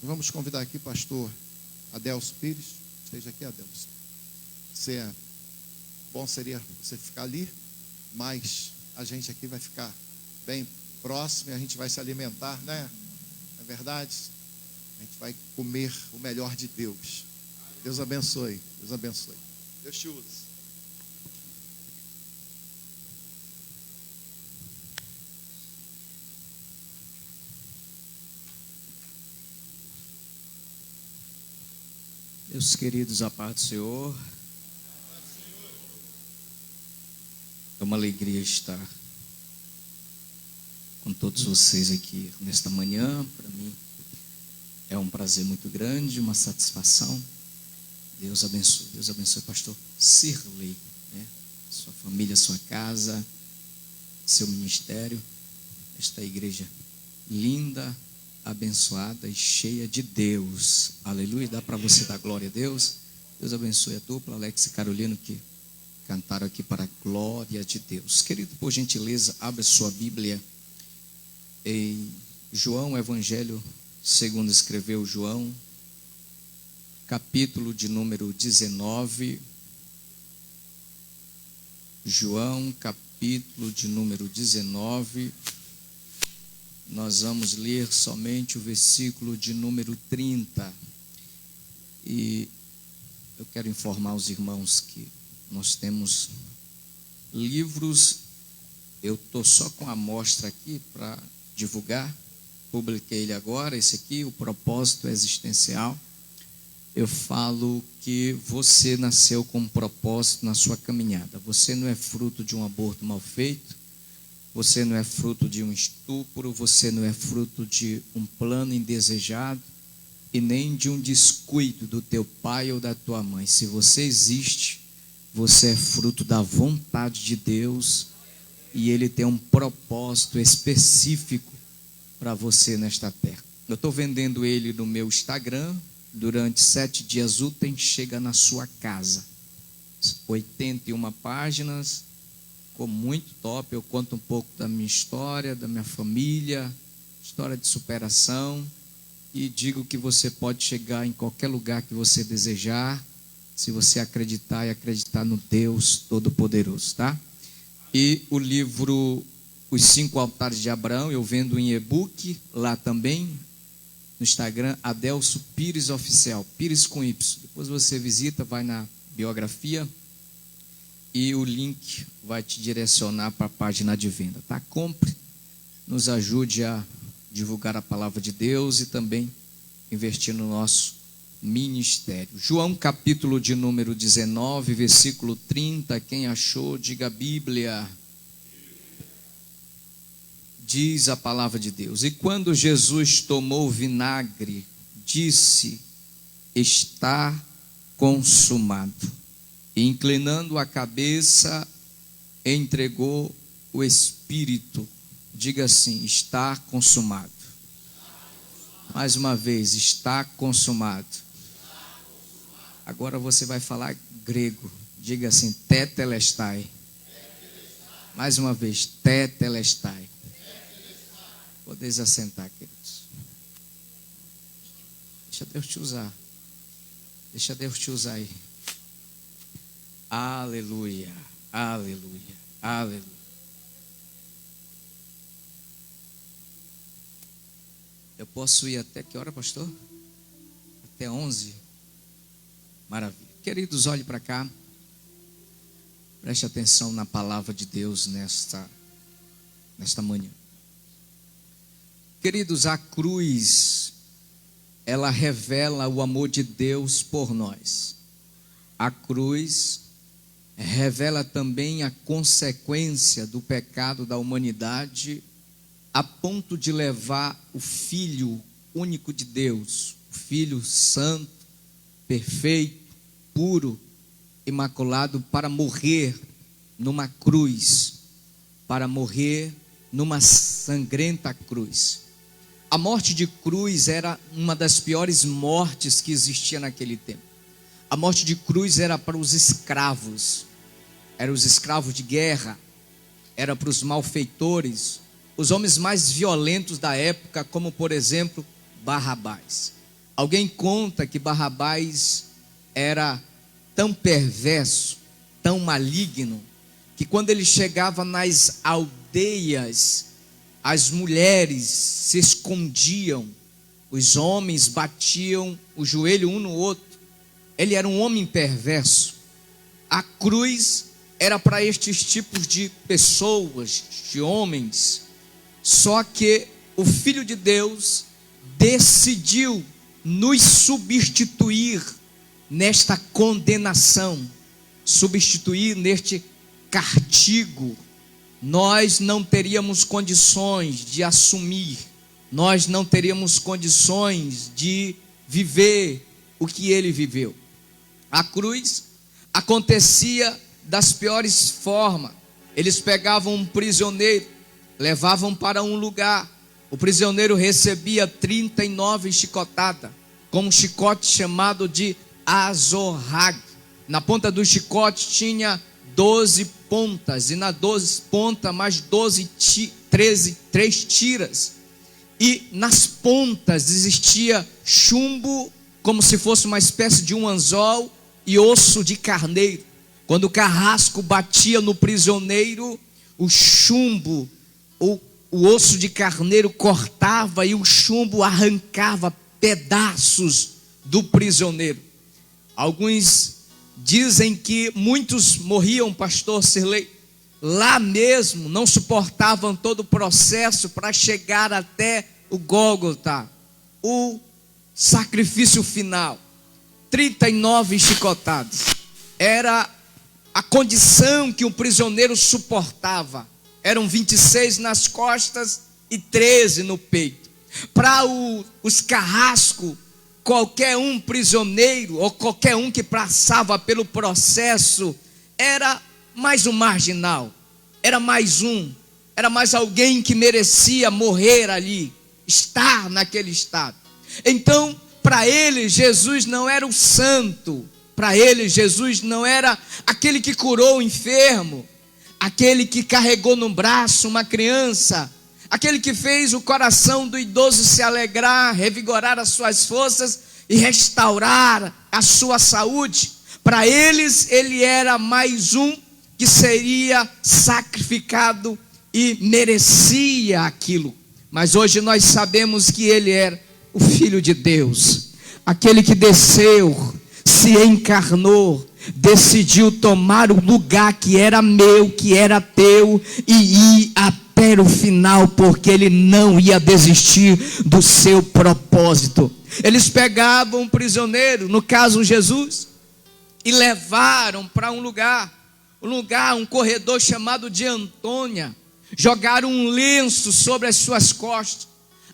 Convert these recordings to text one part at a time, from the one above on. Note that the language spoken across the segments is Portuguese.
Vamos convidar aqui pastor Adelso Pires. Esteja aqui, Adelso. Bom seria você ficar ali, mas a gente aqui vai ficar bem próximo e a gente vai se alimentar, né? Não é verdade? A gente vai comer o melhor de Deus. Deus abençoe. Deus abençoe. Deus te use. Meus queridos, a paz do Senhor. É uma alegria estar com todos vocês aqui nesta manhã. Para mim é um prazer muito grande, uma satisfação. Deus abençoe, pastor Cirlei, né? Sua família, sua casa, seu ministério, esta igreja linda, abençoada e cheia de Deus. Aleluia. Dá para você dar glória a Deus. Deus abençoe a dupla, Alex e Carolino, que cantaram aqui para a glória de Deus. Querido, por gentileza, abra sua Bíblia em João, Evangelho segundo escreveu João, capítulo de número 19. João, capítulo de número 19. Nós vamos ler somente o versículo de número 30. E eu quero informar os irmãos que nós temos livros. Eu estou só com a amostra aqui para divulgar. Publiquei ele agora, esse aqui, o propósito existencial. Eu falo que você nasceu com um propósito na sua caminhada. Você não é fruto de um aborto mal feito. Você não é fruto de um estupro. Você não é fruto de um plano indesejado. E nem de um descuido do teu pai ou da tua mãe. Se você existe, você é fruto da vontade de Deus. E Ele tem um propósito específico para você nesta terra. Eu estou vendendo ele no meu Instagram. Durante 7 dias úteis, chega na sua casa. 81 páginas. Ficou muito top. Eu conto um pouco da minha história, da minha família, história de superação. E digo que você pode chegar em qualquer lugar que você desejar, se você acreditar e acreditar no Deus Todo-Poderoso, tá? E o livro Os 5 Altares de Abraão, eu vendo em e-book lá também, no Instagram, Adelso Pires Oficial, Pires com Y. Depois você visita, vai na biografia e o link vai te direcionar para a página de venda, tá? Compre, nos ajude a divulgar a palavra de Deus e também investir no nosso ministério. João, capítulo de número 19, versículo 30, quem achou, diga a Bíblia. Diz a palavra de Deus: e quando Jesus tomou o vinagre, disse: está consumado. E inclinando a cabeça, entregou o Espírito. Diga assim: está consumado. Mais uma vez, está consumado. Agora você vai falar grego. Diga assim: tetelestai. Mais uma vez, tetelestai. Podeis assentar, queridos. Deixa Deus te usar. Deixa Deus te usar aí. Aleluia, aleluia, aleluia. Eu posso ir até que hora, pastor? Até 11? Maravilha. Queridos, olhe para cá. Preste atenção na palavra de Deus nesta manhã. Queridos, a cruz, ela revela o amor de Deus por nós. A cruz revela também a consequência do pecado da humanidade, a ponto de levar o Filho único de Deus, o Filho santo, perfeito, puro, imaculado, para morrer numa cruz, para morrer numa sangrenta cruz. A morte de cruz era uma das piores mortes que existia naquele tempo. A morte de cruz era para os escravos, eram os escravos de guerra, era para os malfeitores, os homens mais violentos da época, como por exemplo Barrabás. Alguém conta que Barrabás era tão perverso, tão maligno, que quando ele chegava nas aldeias, as mulheres se escondiam, os homens batiam o joelho um no outro. Ele era um homem perverso. A cruz era para estes tipos de pessoas, de homens. Só que o Filho de Deus decidiu nos substituir nesta condenação, substituir neste castigo. Nós não teríamos condições de assumir, nós não teríamos condições de viver o que ele viveu. A cruz acontecia das piores formas. Eles pegavam um prisioneiro, levavam para um lugar. O prisioneiro recebia 39 chicotadas, com um chicote chamado de azorrague. Na ponta do chicote tinha 12 pontas, e na 12 pontas mais 3 tiras. E nas pontas existia chumbo, como se fosse uma espécie de um anzol, e osso de carneiro. Quando o carrasco batia no prisioneiro, o chumbo, o osso de carneiro cortava e o chumbo arrancava pedaços do prisioneiro. Alguns dizem que muitos morriam, pastor Sirlei, lá mesmo, não suportavam todo o processo para chegar até o Gólgota, o sacrifício final. 39 chicotadas era a condição que o prisioneiro suportava. Eram 26 nas costas e 13 no peito. Para os carrascos, qualquer um prisioneiro ou qualquer um que passava pelo processo era mais um marginal, era mais alguém que merecia morrer ali, estar naquele estado. Então, para ele, Jesus não era o santo, para ele, Jesus não era aquele que curou o enfermo, aquele que carregou no braço uma criança, aquele que fez o coração do idoso se alegrar, revigorar as suas forças e restaurar a sua saúde. Para eles, ele era mais um que seria sacrificado e merecia aquilo. Mas hoje nós sabemos que ele era o Filho de Deus, aquele que desceu, se encarnou, decidiu tomar o lugar que era meu, que era teu, e ir até o final, porque ele não ia desistir do seu propósito. Eles pegavam um prisioneiro, no caso Jesus, e levaram para um lugar, um corredor chamado de Antônia. Jogaram um lenço sobre as suas costas,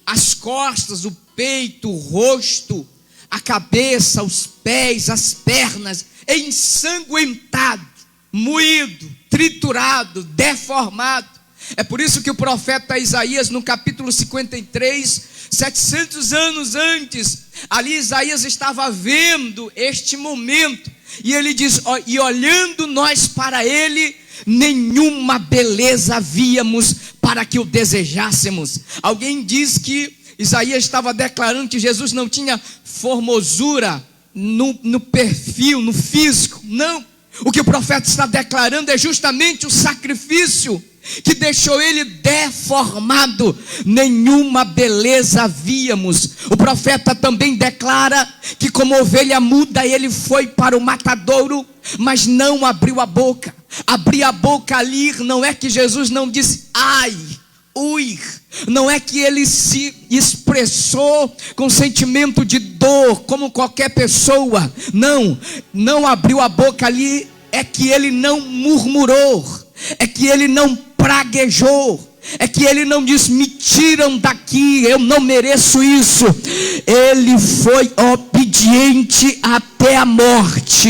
as costas, o peito, o rosto, a cabeça, os pés, as pernas, ensanguentado, moído, triturado, deformado. É por isso que o profeta Isaías, no capítulo 53, 700 anos antes, ali Isaías estava vendo este momento, e ele diz, e olhando nós para ele, nenhuma beleza víamos para que o desejássemos. Alguém diz que Isaías estava declarando que Jesus não tinha formosura no perfil, no físico. Não, o que o profeta está declarando é justamente o sacrifício que deixou ele deformado. Nenhuma beleza víamos. O profeta também declara que como ovelha muda ele foi para o matadouro, mas não abriu a boca. Abrir a boca ali não é que Jesus não disse ai, ui, não é que ele se expressou com sentimento de dor como qualquer pessoa. Não abriu a boca ali, é que ele não murmurou, é que ele não praguejou, é que ele não disse, me tiram daqui, eu não mereço isso. Ele foi obediente até até a morte,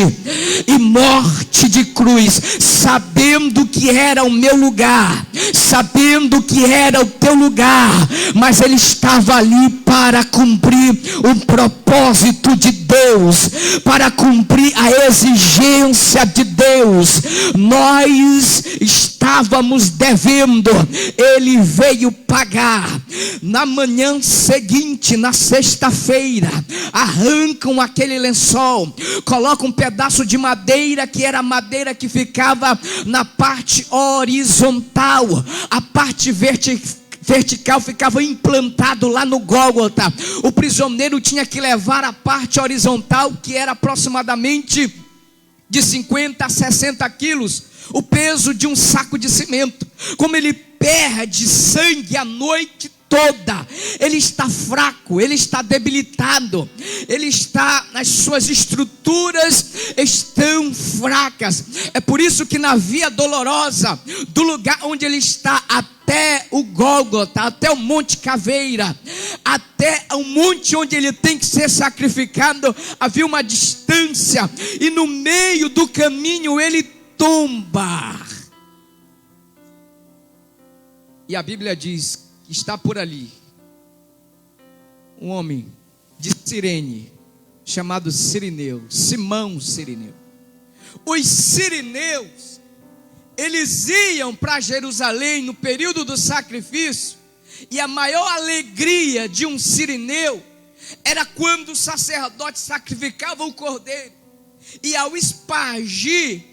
e morte de cruz, sabendo que era o meu lugar, sabendo que era o teu lugar, mas ele estava ali para cumprir o propósito de Deus, para cumprir a exigência de Deus. Nós estávamos devendo, ele veio pagar. Na manhã seguinte, na sexta-feira, arrancam aquele lençol, colocam um pedaço de madeira, que era a madeira que ficava na parte horizontal, a parte vertical ficava implantado lá no Gólgota. O prisioneiro tinha que levar a parte horizontal, que era aproximadamente de 50 a 60 quilos, o peso de um saco de cimento. Como ele perde sangue a noite toda, ele está fraco, ele está debilitado, as suas estruturas estão fracas. É por isso que na via dolorosa, do lugar onde ele está até o Gólgota, até o Monte Caveira, até o monte onde ele tem que ser sacrificado, havia uma distância, e no meio do caminho ele tomba. E a Bíblia diz que está por ali um homem de Cirene, chamado Cirineu, Simão Cirineu. Os sirineus, eles iam para Jerusalém no período do sacrifício, e a maior alegria de um sirineu era quando o sacerdote sacrificava o cordeiro, e ao espargir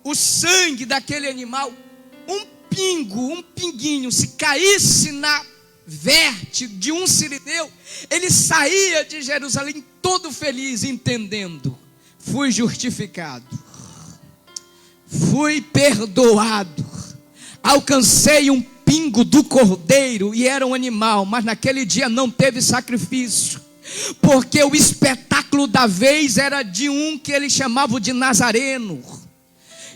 o sangue daquele animal, um pinguinho, se caísse na verte de um sirineu, ele saía de Jerusalém todo feliz, entendendo: fui justificado, fui perdoado, alcancei um pingo do cordeiro, e era um animal, mas naquele dia não teve sacrifício, porque o espetáculo da vez era de um que eles chamavam de Nazareno,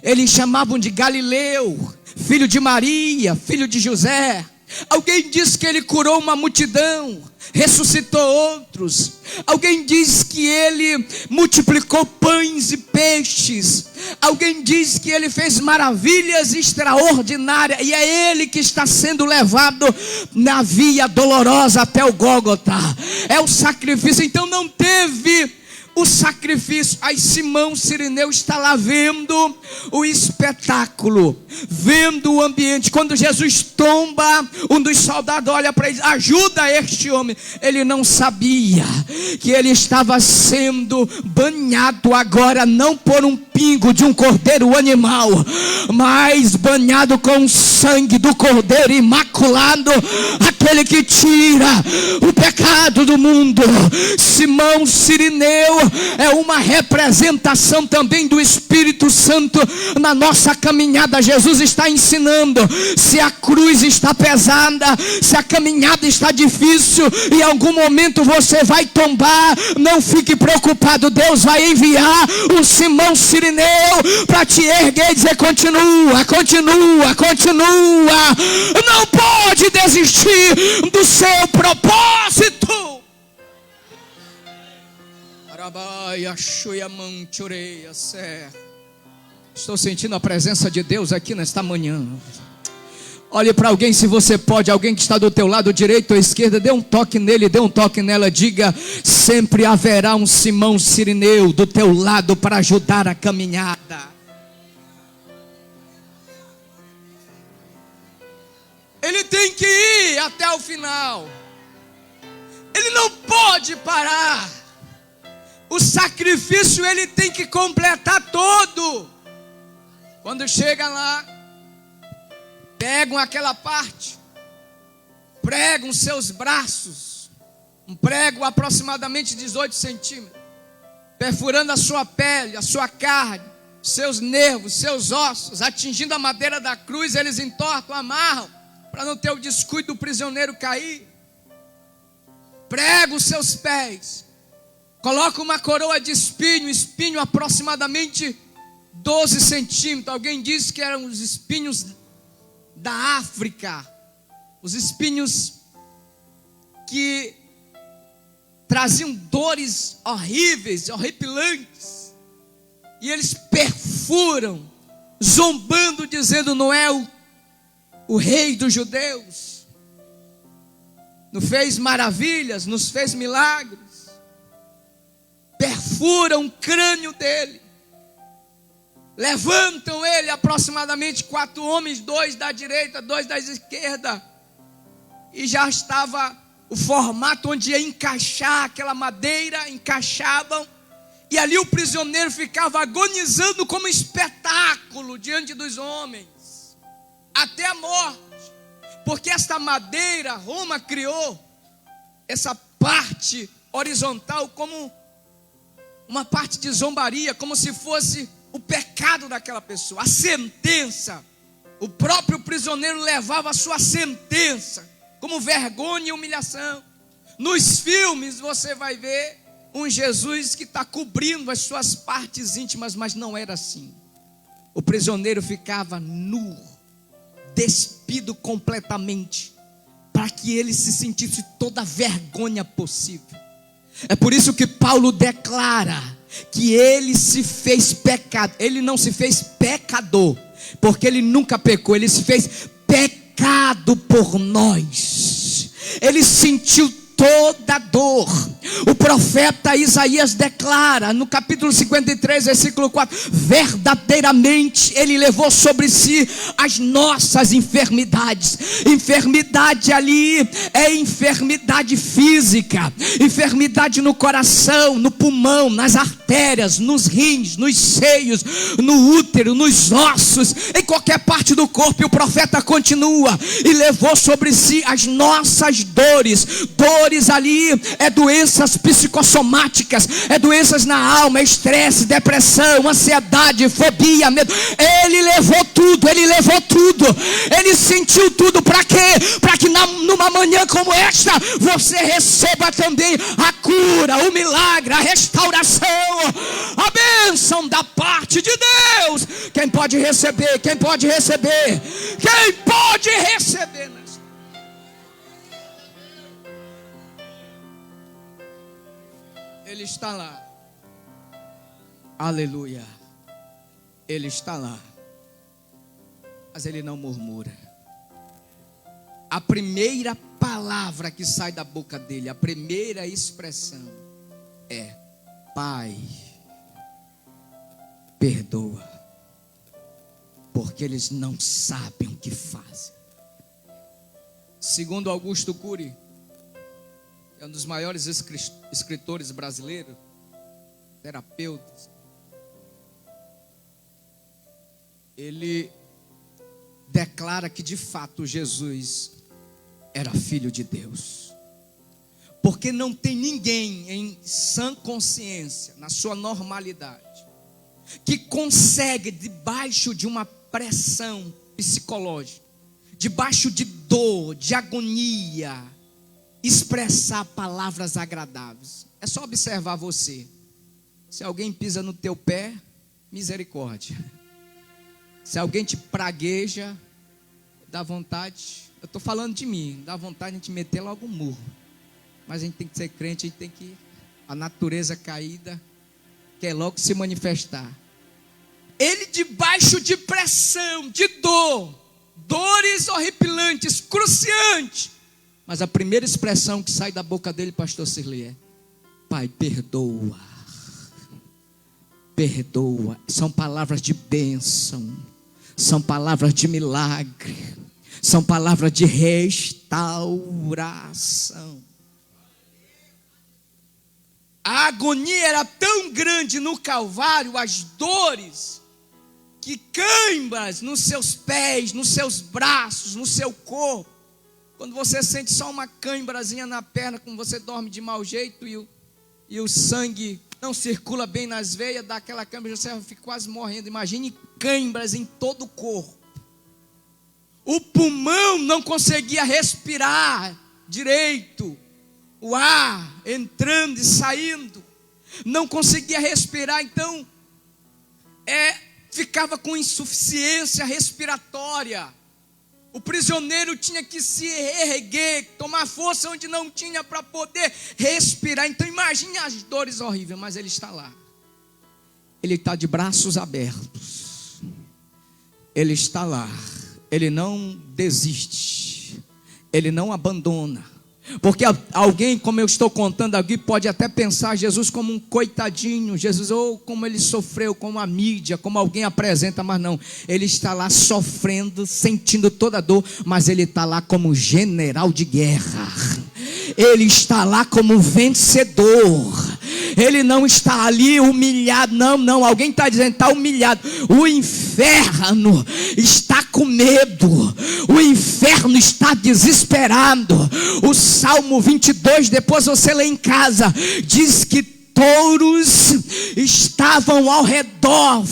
eles chamavam de Galileu, filho de Maria, filho de José. Alguém diz que ele curou uma multidão, ressuscitou outros. Alguém diz que ele multiplicou pães e peixes. Alguém diz que ele fez maravilhas extraordinárias, e é ele que está sendo levado na via dolorosa até o Gólgota. É o sacrifício. Então não teve o sacrifício. Aí Simão Cirineu está lá vendo o espetáculo, vendo o ambiente. Quando Jesus tomba, um dos soldados olha para ele: ajuda este homem. Ele não sabia que ele estava sendo banhado agora, não por um pingo de um cordeiro animal, mas banhado com o sangue do cordeiro imaculado, aquele que tira o pecado do mundo. Simão Cirineu é uma representação também do Espírito Santo na nossa caminhada. Jesus está ensinando: se a cruz está pesada, se a caminhada está difícil, em algum momento você vai tombar, não fique preocupado. Deus vai enviar um Simão Cirineu para te erguer e dizer: continua, continua, continua. Não pode desistir do seu propósito. Estou sentindo a presença de Deus aqui nesta manhã. Olhe para alguém, se você pode, alguém que está do teu lado direito ou esquerda, dê um toque nele, dê um toque nela. Diga: sempre haverá um Simão Cirineu do teu lado para ajudar a caminhada. Ele tem que ir até o final, ele não pode parar. O sacrifício ele tem que completar todo. Quando chega lá, pegam aquela parte, pregam seus braços, um prego aproximadamente 18 centímetros, perfurando a sua pele, a sua carne, seus nervos, seus ossos, atingindo a madeira da cruz. Eles entortam, amarram, para não ter o descuido do prisioneiro cair. Pregam os seus pés, coloca uma coroa de espinho aproximadamente 12 centímetros. Alguém disse que eram os espinhos da África, os espinhos que traziam dores horríveis, horripilantes, e eles perfuram, zombando, dizendo: não é o rei dos judeus, nos fez maravilhas, nos fez milagres. Perfuram o crânio dele, levantam ele, aproximadamente 4 homens, 2 da direita, 2 da esquerda, e já estava o formato onde ia encaixar aquela madeira, encaixavam, e ali o prisioneiro ficava agonizando como espetáculo diante dos homens, até a morte, porque esta madeira, Roma criou essa parte horizontal como uma parte de zombaria, como se fosse o pecado daquela pessoa, a sentença. O próprio prisioneiro levava a sua sentença como vergonha e humilhação. Nos filmes você vai ver um Jesus que está cobrindo as suas partes íntimas, mas não era assim. O prisioneiro ficava nu, despido completamente, para que ele se sentisse toda a vergonha possível. É por isso que Paulo declara que ele se fez pecado. Ele não se fez pecador, porque ele nunca pecou. Ele se fez pecado por nós. Ele sentiu toda a dor. O profeta Isaías declara no capítulo 53, versículo 4: verdadeiramente ele levou sobre si as nossas enfermidades. Enfermidade ali é enfermidade física, enfermidade no coração, no pulmão, nas artérias, nos rins, nos seios, no útero, nos ossos, em qualquer parte do corpo. E o profeta continua: e levou sobre si as nossas dores. Dores ali é doenças psicossomáticas, é doenças na alma, estresse, depressão, ansiedade, fobia, medo. Ele levou tudo, ele levou tudo, ele sentiu tudo. Para quê? Para que numa manhã como esta você receba também a cura, o milagre, a restauração, a bênção da parte de Deus. Quem pode receber? Quem pode receber? Quem pode receber? Ele está lá. Aleluia. Ele está lá. Mas ele não murmura. A primeira palavra que sai da boca dele, a primeira expressão é: Pai, perdoa, porque eles não sabem o que fazem. Segundo Augusto Cury, é um dos maiores escritores brasileiros, terapeutas, ele declara que de fato Jesus era filho de Deus, porque não tem ninguém em sã consciência, na sua normalidade, que consegue, debaixo de uma pressão psicológica, debaixo de dor, de agonia, expressar palavras agradáveis. É só observar você. Se alguém pisa no teu pé, misericórdia. Se alguém te pragueja, dá vontade, eu estou falando de mim, dá vontade de a gente meter logo um murro. Mas a gente tem que ser crente, a gente tem que, a natureza caída quer logo se manifestar. Ele debaixo de pressão, de dor, dores horripilantes, cruciantes, mas a primeira expressão que sai da boca dele, pastor Sirley, é: Pai, perdoa. Perdoa. São palavras de bênção, são palavras de milagre, são palavras de restauração. A agonia era tão grande no Calvário, as dores, que câimbras nos seus pés, nos seus braços, no seu corpo. Quando você sente só uma cãibrazinha na perna, quando você dorme de mau jeito e o sangue não circula bem nas veias, dá aquela cãibra, você fica quase morrendo. Imagine cãibras em todo o corpo. O pulmão não conseguia respirar direito, o ar entrando e saindo, não conseguia respirar, então ficava com insuficiência respiratória. O prisioneiro tinha que se erguer, tomar força onde não tinha para poder respirar. Então imagine as dores horríveis, mas ele está lá. Ele está de braços abertos. Ele está lá. Ele não desiste. Ele não abandona. Porque alguém, como eu estou contando aqui, pode até pensar Jesus como um coitadinho, Jesus, ou como ele sofreu, como a mídia, como alguém apresenta, mas não, ele está lá sofrendo, sentindo toda a dor, mas ele está lá como general de guerra, ele está lá como vencedor, ele não está ali humilhado, não, alguém está dizendo, está humilhado, o inferno está com medo, o inferno está desesperado. O Salmo 22, depois você lê em casa, diz que touros estavam ao redor,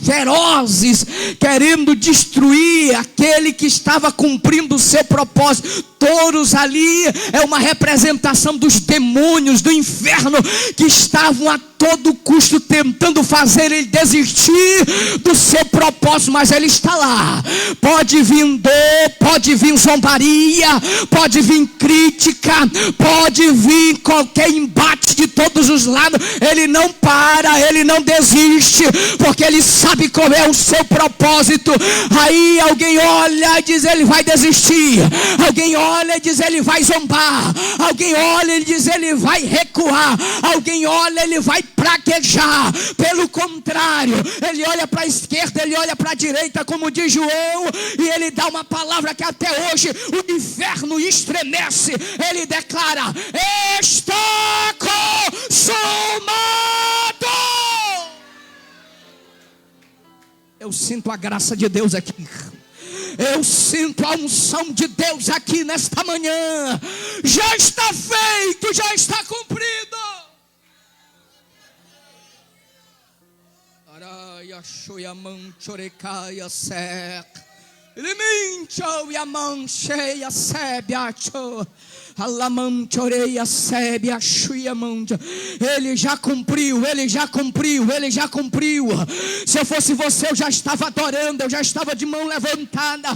ferozes, querendo destruir aquele que estava cumprindo o seu propósito. Touros ali é uma representação dos demônios do inferno que estavam a todo custo tentando fazer ele desistir do seu propósito, mas ele está lá. Pode vir dor, pode vir zombaria, pode vir crítica, pode vir qualquer embate de todos os lados, ele não para, ele não desiste, porque ele sabe qual é o seu propósito. Aí alguém olha e diz, ele vai desistir. Alguém olha e diz, ele vai zombar. Alguém olha e diz, ele vai recuar. Alguém olha, ele vai praguejar. Pelo contrário, ele olha para a esquerda, ele olha para a direita, como diz João, e ele dá uma palavra que até hoje o inferno estremece. Ele declara, está consumado. Eu sinto a graça de Deus aqui. Eu sinto a unção de Deus aqui nesta manhã. Já está feito, já está cumprido. Araia shoyamam chorecaia sec. Limincho yamam cheia sebiacho. Ele já cumpriu, ele já cumpriu, ele já cumpriu. Se eu fosse você, eu já estava adorando, eu já estava de mão levantada,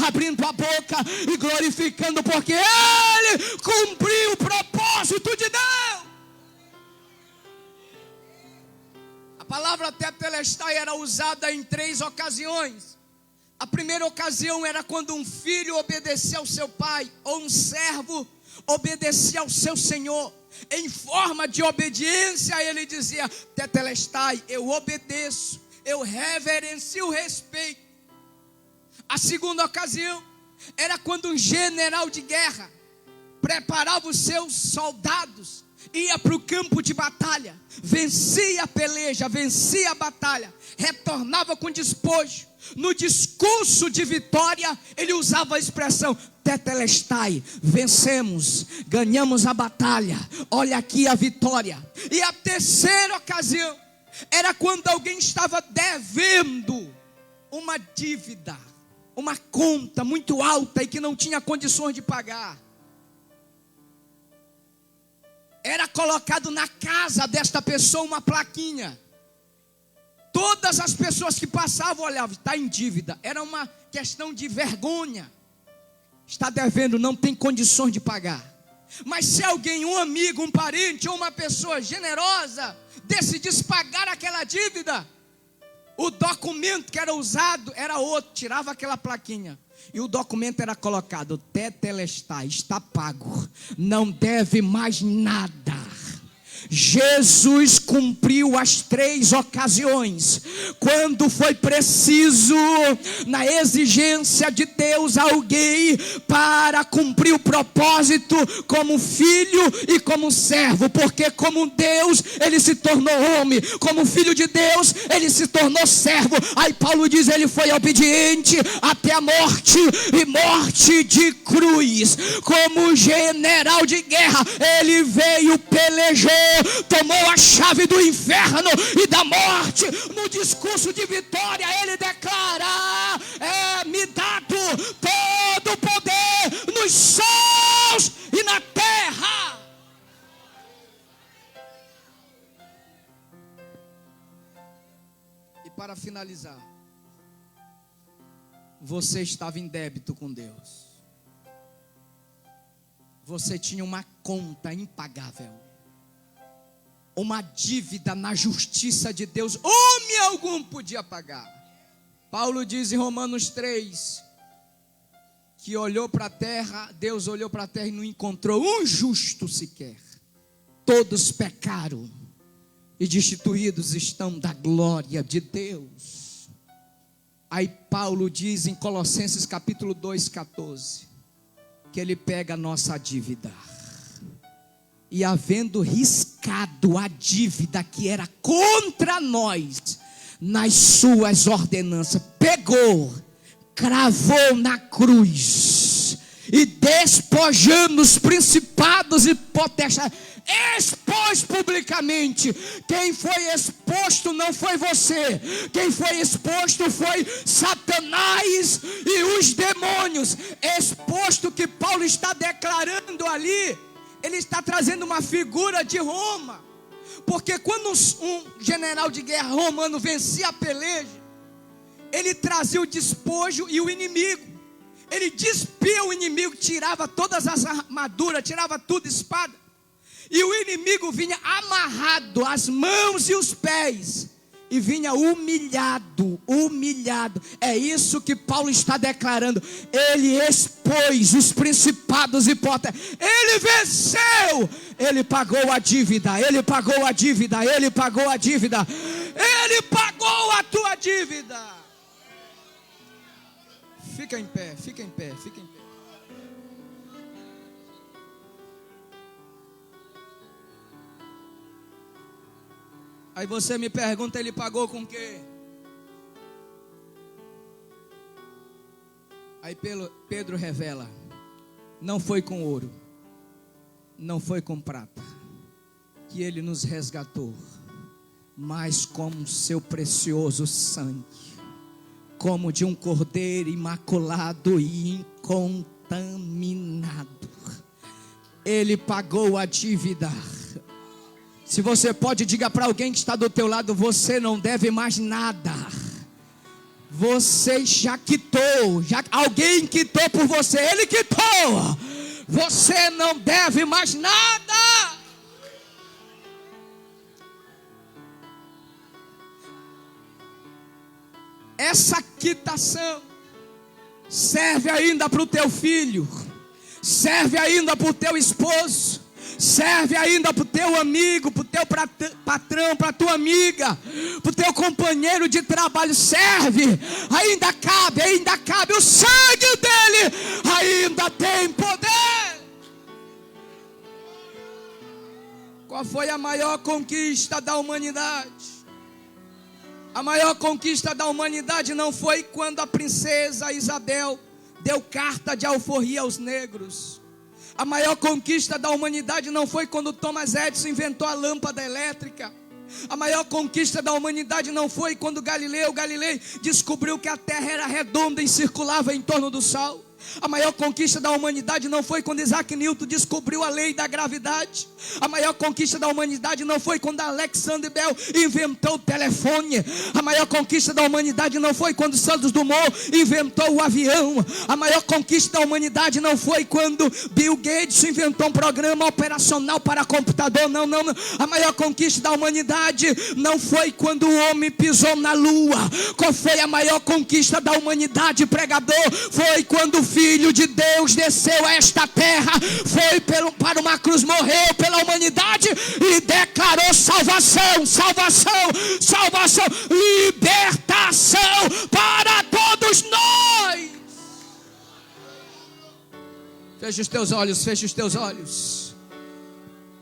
abrindo a boca e glorificando, porque ele cumpriu o propósito de Deus. A palavra tetelestai era usada em 3 ocasiões. A primeira ocasião era quando um filho obedecia ao seu pai, ou um servo obedecia ao seu senhor. Em forma de obediência, ele dizia, tetelestai, eu obedeço, eu reverencio, respeito. A segunda ocasião era quando um general de guerra preparava os seus soldados, ia para o campo de batalha, vencia a peleja, vencia a batalha, retornava com despojo. No discurso de vitória, ele usava a expressão tetelestai, vencemos, ganhamos a batalha, olha aqui a vitória. E a terceira ocasião era quando alguém estava devendo uma dívida, uma conta muito alta e que não tinha condições de pagar. Era colocado na casa desta pessoa uma plaquinha. Todas as pessoas que passavam olhavam, está em dívida. Era uma questão de vergonha. Está devendo, não tem condições de pagar. Mas se alguém, um amigo, um parente ou uma pessoa generosa decidisse pagar aquela dívida, o documento que era usado era outro, tirava aquela plaquinha. E o documento era colocado, tetelestai, está pago, não deve mais nada. Jesus cumpriu as 3 ocasiões. Quando foi preciso, na exigência de Deus, alguém para cumprir o propósito como filho e como servo, porque como Deus ele se tornou homem, como filho de Deus ele se tornou servo. Aí Paulo diz, ele foi obediente até a morte, e morte de cruz. Como general de guerra, ele veio, pelejou, tomou a chave do inferno e da morte. No discurso de vitória ele declara, me dado todo o poder nos céus e na terra. E para finalizar, você estava em débito com Deus. Você tinha uma conta impagável, uma dívida na justiça de Deus, homem algum podia pagar. Paulo diz em Romanos 3, que olhou para a terra, Deus olhou para a terra e não encontrou um justo sequer. Todos pecaram e destituídos estão da glória de Deus. Aí Paulo diz em Colossenses capítulo 2, 14, que ele pega a nossa dívida, e havendo riscado a dívida que era contra nós, nas suas ordenanças, pegou, cravou na cruz, e despojando os principados e potestades, expôs publicamente. Quem foi exposto não foi você, quem foi exposto foi Satanás e os demônios. Exposto que Paulo está declarando ali, ele está trazendo uma figura de Roma, porque quando um general de guerra romano vencia a peleja, ele trazia o despojo e o inimigo, ele despia o inimigo, tirava todas as armaduras, tirava tudo, espada, e o inimigo vinha amarrado as mãos e os pés, e vinha humilhado. É isso que Paulo está declarando. Ele expôs os principados e potestades, ele venceu, ele pagou a dívida, ele pagou a dívida, ele pagou a dívida, ele pagou a tua dívida. Fica em pé, fica em pé, fica em pé. Aí você me pergunta, ele pagou com o quê? Aí Pedro revela, não foi com ouro, não foi com prata que ele nos resgatou, mas com seu precioso sangue, como de um cordeiro imaculado e incontaminado. Ele pagou a dívida. Se você pode, diga para alguém que está do teu lado, você não deve mais nada. Você já quitou, alguém quitou por você, ele quitou. Você não deve mais nada. Essa quitação serve ainda para o teu filho, serve ainda para o teu esposo, serve ainda para o teu amigo, para o teu patrão, para a tua amiga, para o teu companheiro de trabalho. Serve, ainda cabe, o sangue dele ainda tem poder. Qual foi a maior conquista da humanidade? A maior conquista da humanidade não foi quando a princesa Isabel deu carta de alforria aos negros. A maior conquista da humanidade não foi quando Thomas Edison inventou a lâmpada elétrica. A maior conquista da humanidade não foi quando Galileu Galilei descobriu que a terra era redonda e circulava em torno do sol. A maior conquista da humanidade não foi quando Isaac Newton descobriu a lei da gravidade. A maior conquista da humanidade não foi quando Alexander Bell inventou o telefone. A maior conquista da humanidade não foi quando Santos Dumont inventou o avião. A maior conquista da humanidade não foi quando Bill Gates inventou um programa operacional para computador. Não. A maior conquista da humanidade não foi quando o homem pisou na lua. Qual foi a maior conquista da humanidade, pregador? Foi quando o Filho de Deus desceu a esta terra, foi para uma cruz, morreu pela humanidade e declarou salvação, libertação para todos nós. Feche os teus olhos.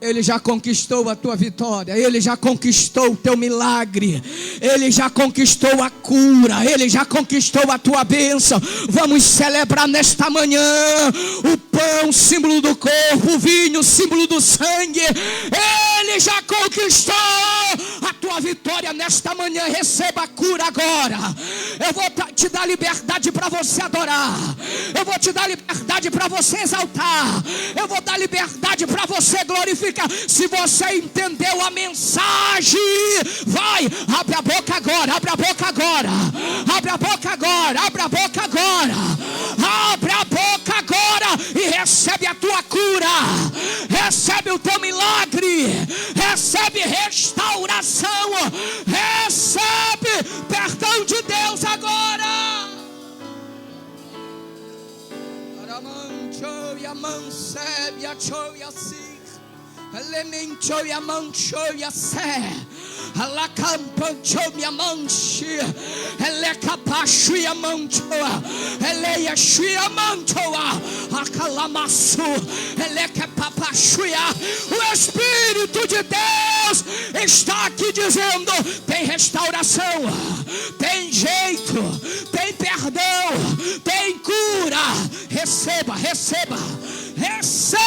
Ele já conquistou a tua vitória, ele já conquistou o teu milagre, ele já conquistou a cura, ele já conquistou a tua bênção. Vamos celebrar nesta manhã o pão, símbolo do corpo, o vinho, símbolo do sangue. Ele já conquistou a tua a vitória nesta manhã. Receba a cura agora. Eu vou te dar liberdade para você adorar. Eu vou te dar liberdade para você exaltar. Eu vou dar liberdade para você glorificar. Se você entendeu a mensagem, vai, abre a boca agora, abre a boca agora, abre a boca agora, abre a boca agora, abre a boca agora e recebe a tua cura, recebe o teu milagre, recebe restauração, recebe perdão de Deus agora. Elemento ya mancho ya se, la campancho ya manchi, ele capacho ya mancho, ele ya shia mancho, a calamaço, ele capacho ya. O Espírito de Deus está aqui dizendo: tem restauração, tem jeito, tem perdão, tem cura. Receba, receba, receba.